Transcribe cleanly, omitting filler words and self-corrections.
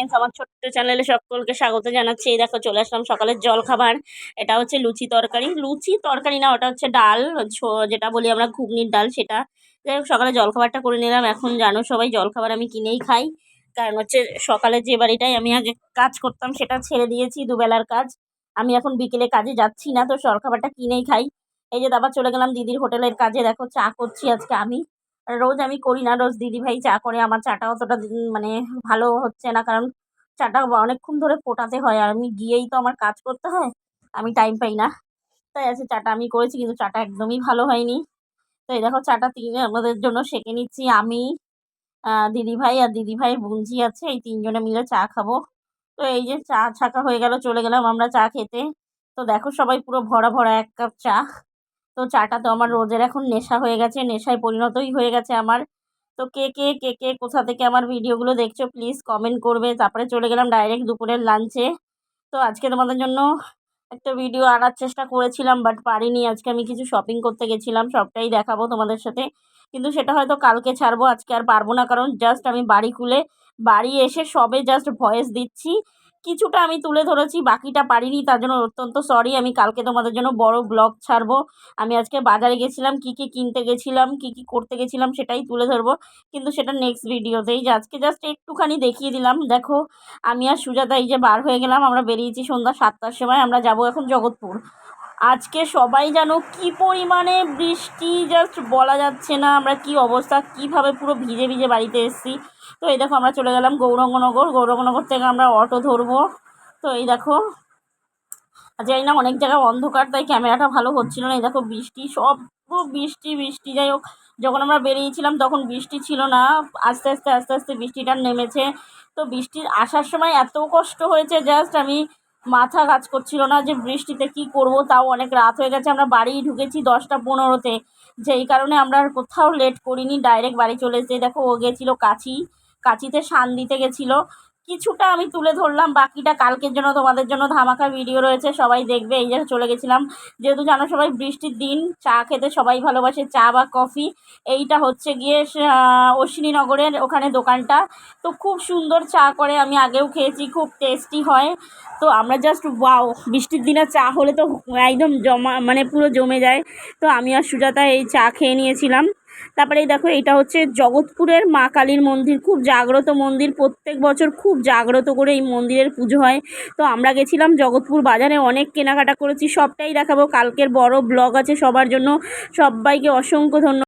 Friends, আমার ছোট্ট চ্যানেলে সকলকে স্বাগত জানাচ্ছি। এই দেখো চলে আসলাম সকালের জল খাবার। এটা হচ্ছে লুচি তরকারি না, ওটা হচ্ছে ডাল, যেটা বলি আমরা ঘুগনির ডাল, সেটা। যাই হোক, সকালে জলখাবারটা করে নিলাম। এখন জানো সবাই জলখাবার আমি কিনেই খাই, কারণ হচ্ছে সকালে যে বাড়িটাই আমি আগে কাজ করতাম সেটা ছেড়ে দিয়েছি, দুবেলার কাজ। আমি এখন বিকেলে কাজে যাচ্ছি না, তো জলখাবারটা কিনেই খাই। এই যে আবার চলে গেলাম দিদির হোটেলের কাজে। দেখো চা করছি আজকে আমি। রোজ আমি করি না, রোজ দিদিভাই চা করে। আমার চাটা অতটা মানে ভালো হচ্ছে না, কারণ চাটা অনেকক্ষণ ধরে ফোটাতে হয়, আর আমি গিয়েই তো আমার কাজ করতে হয়, আমি টাইম পাই না। তাই আছে চাটা আমি করেছি, কিন্তু চাটা একদমই ভালো হয়নি। তো এই দেখো চাটা আমাদের জন্য সেঁকে নিচ্ছি। আমি দিদিভাই আর দিদিভাইয়ের বোনঝি আছে, এই তিনজনে মিলে চা খাবো। তো এই যে চা ছাকা হয়ে গেল, চলে গেলাম আমরা চা খেতে। তো দেখো সবাই পুরো ভরা ভরা 1 কাপ চা। তো চাটা তো আমার রোজের এখন নেশা হয়ে গেছে, নেশায় পরিণতই হয়ে গেছে আমার। তো কে কোথা থেকে আমার ভিডিওগুলো দেখছো প্লিজ কমেন্ট করবে। তারপরে চলে গেলাম ডাইরেক্ট দুপুরের লাঞ্চে। তো আজকে তোমাদের জন্য একটা ভিডিও আনার চেষ্টা করেছিলাম, বাট পারিনি। আজকে আমি কিছু শপিং করতে গেছিলাম, সবটাই দেখাবো তোমাদের সাথে, কিন্তু সেটা হয়তো কালকে ছাড়বো। আজকে আর পারবো না, কারণ জাস্ট আমি বাড়ি এসে সবে জাস্ট ভয়েস দিচ্ছি। কিছুটা আমি তুলে ধরেছি, বাকিটা পারিনি, তার জন্য অত্যন্ত সরি। আমি কালকে তোমাদের জন্য বড় ব্লগ ছাড়বো। আমি আজকে বাজারে গেছিলাম, কি কি কিনতে গেছিলাম, কি কি করতে গেছিলাম, সেটাই তুলে ধরবো, কিন্তু সেটা নেক্সট ভিডিওতেই। যে আজকে জাস্ট একটুখানি দেখিয়ে দিলাম। দেখো আমি আর সুজাতা এই যে বার হয়ে গেলাম, আমরা বেরিয়েছি সন্ধ্যা 7টার সময়। আমরা যাব এখন জগৎপুর। আজকে সবাই জানো কি পরিমাণে বৃষ্টি, জাস্ট বলা যাচ্ছে না আমরা কি অবস্থা, কিভাবে পুরো ভিজে ভিজে বাড়িতে এসেছি। তো এই দেখো আমরা চলে গেলাম গৌরঙ্গনগর থেকে আমরা অটো ধরবো। তো এই দেখো জানি না, অনেক জায়গায় অন্ধকার, তাই ক্যামেরাটা ভালো হচ্ছিল না। এই দেখো বৃষ্টি, সব পুরো বৃষ্টি। যাই হোক, যখন আমরা বেরিয়েছিলাম তখন বৃষ্টি ছিল না, আস্তে আস্তে বৃষ্টিটা নেমেছে। তো বৃষ্টির আসার সময় এত কষ্ট হয়েছে, জাস্ট আমি মাথা কাজ করছিল না যে বৃষ্টিতে কি করব। তাও অনেক রাত হয়ে গেছে, আমরা বাড়ি ঢুকেছি 10টা 15-তে। যেই কারণে আমরা আর কোথাও লেট করিনি, ডাইরেক্ট বাড়ি চলে এসেছি। দেখো ও গেছিলো কাঁচিতে শান দিতে গেছিলো। কিছুটা আমি তুলে ধরলাম, বাকিটা কালকের জন্য তোমাদের জন্য ধামাকা ভিডিও রয়েছে, সবাই দেখবে। এই যে চলে গেছিলাম, যেহেতু জানো সবাই বৃষ্টির দিন চা খেতে সবাই ভালোবাসে, চা বা কফি। এইটা হচ্ছে গিয়ে অশ্বিনীনগরের ওখানে দোকানটা। তো খুব সুন্দর চা করে, আমি আগেও খেয়েছি, খুব টেস্টি হয়। তো আমরা জাস্ট ওয়াও, বৃষ্টির দিনে চা হলে তো একদম মানে পুরো জমে যায়। তো আমি আর সুজাতা এই চা খেয়ে নিয়েছিলাম। তারপরে এই দেখো, এটা হচ্ছে জগৎপুরের মা কালীর মন্দির, খুব জাগ্রত মন্দির। প্রত্যেক বছর খুব জাগ্রত করে এই মন্দিরের পুজো হয়। তো আমরা গেছিলাম জগৎপুর বাজারে, অনেক কেনাকাটা করেছি, সবটাই দেখাবো। কালকের বড় ব্লগ আছে সবার জন্য, সবাইকে অসংখ্য ধন্যবাদ।